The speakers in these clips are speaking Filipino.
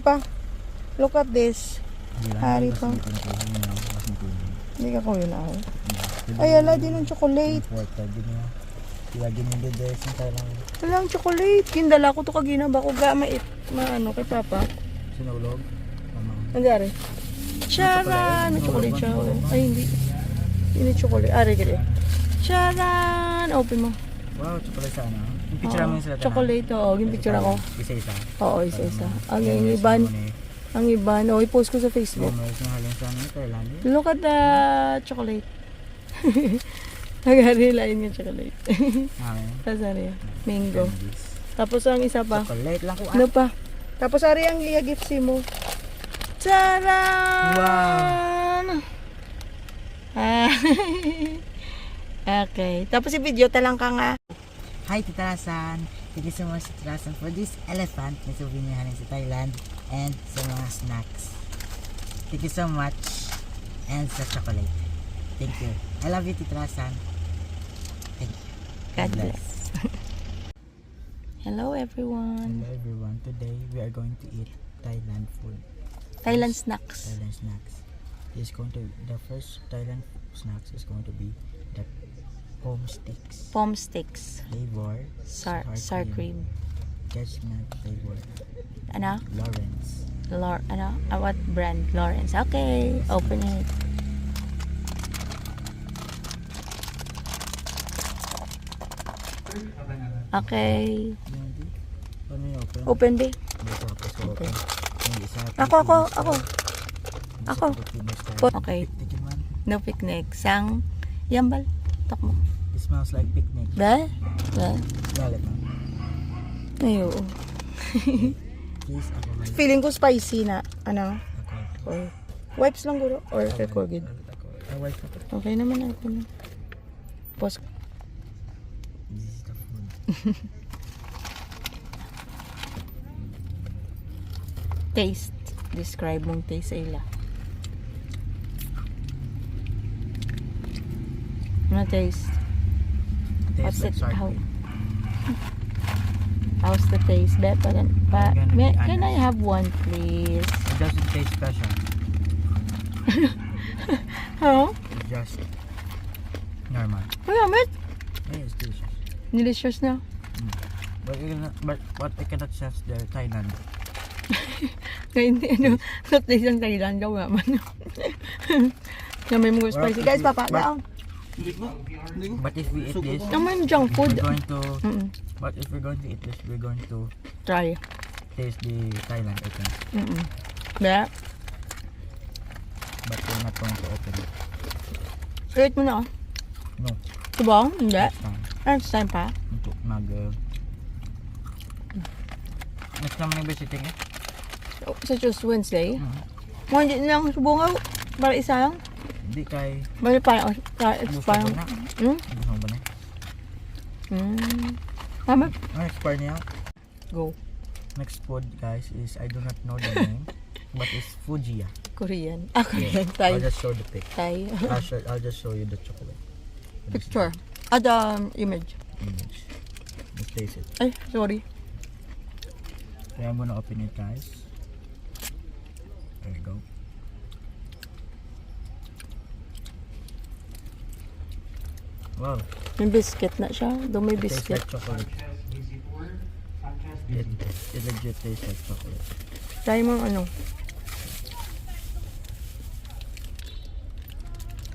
pa. Look at this. Hari pa. Hindi ka kuya na ako. Ay, ala, din ng chocolate. Kaya ginindi dahil sa talang. Walang chocolate. Kindala ko to kagina. Bako ga maano kay Papa. Sinulog. Nangyari? Charan! May chocolate siya. Ay, hindi. Hindi chocolate. Ari, gali. Charan! Open mo. Wow, chocolate sana. Yung picture mo sila. Chocolate, oo. Yung picture ako. Isa-isa. Oo, isa-isa. Ang iban. Oo, i-post ko sa Facebook. Look at the chocolate. Nag-arilain yung chocolate. Tapos ari, mango. Tapos ang isa pa. Chocolate lang ko. Ano pa? Tapos ari ang gift mo. Charan! Wow! Okay. Tapos i-video talang ka nga. Hi, Tita Rasan. Thank you so much, Tita Rasan, for this elephant na souvenir namin sa Thailand and sa mga snacks. Thank you so much. And sa chocolate. Thank you. I love you, Tita Rasan. Thank you. God bless. Hello, everyone. Hello, everyone. Today, we are going to eat Thailand food. Thailand snacks. Thailand snacks. The first Thailand snacks is going to be the Pom sticks. Pom sticks. Flavor. Sour cream. Chestnut flavor. Ano? Lawrence. What brand? Lawrence. Okay. Open it. Okay. Paano yung open? Open, be. Okay. Ako. Okay. Tikin man. No picnic. Sang yambal. Takmo. It smells like picnic. Ba? Galit na. Ayo. Please, ako man. Feeling ko spicy na. Ano? Ako. Or wipes lang guro or recorded. Wipe ko. Okay naman ako na. Pause. This is the food. Taste. Describe mong taste sa ila. Ano taste? What's Tastes like it? sour cream. How's the taste? Can I have one, please? It doesn't taste special. Huh? It's just normal. Kaya, met? Yeah, it's delicious. Delicious na. But what I cannot sense the Thailand. Kaya hindi, not taste ang Thailand daw naman. Na may mga spicy. Guys, papa, daang. But if we eat this, Naman junk food. but if we're going to eat this, we're going to Try. taste the Thailand, I think. Kaya, But we're not going to open it. eat mo na. No. Subong? Hindi. Next time. Next time pa. Untuk next naman yung visiting eh. Sa Tuesday, Wednesday. Mga hindi lang subungaw. Para isa lang. Hindi kay Bali pa. gusto Parang. ba na? Hmm? Gusto mo ba na? Tama. Next part niya. Go. Next food guys is I do not know the name. But it's Fujiya. Korean. Korean. I'll Thai. just show the pic. Thai. I'll just show you the chocolate. Picture. The image. Image. Let's taste it. Ay, sorry. Okay, I'm gonna open it guys. There you go. Wow. May biscuit na siya. Doon may It tastes biscuit. like chocolate. It legit tastes like chocolate. Try mo ano.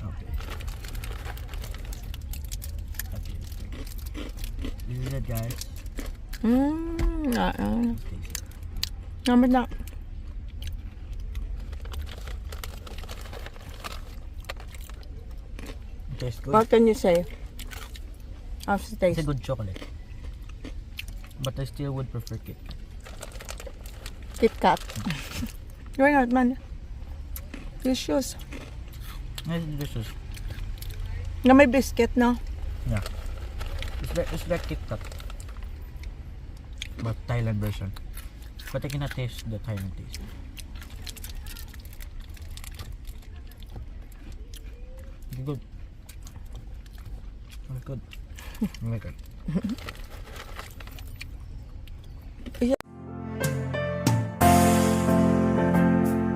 Okay. This is it guys. Let's taste it. Naman na. It tastes good. What can you say? How's the It's a taste? good chocolate. But I still would prefer Kit Kat. Kit Kat. Why not, man? Delicious. It's delicious. Na may biscuit, no? Yeah. It's like Kit Kat. But Thailand version. But I cannot taste the Thailand taste. It's good. It's good. I like it.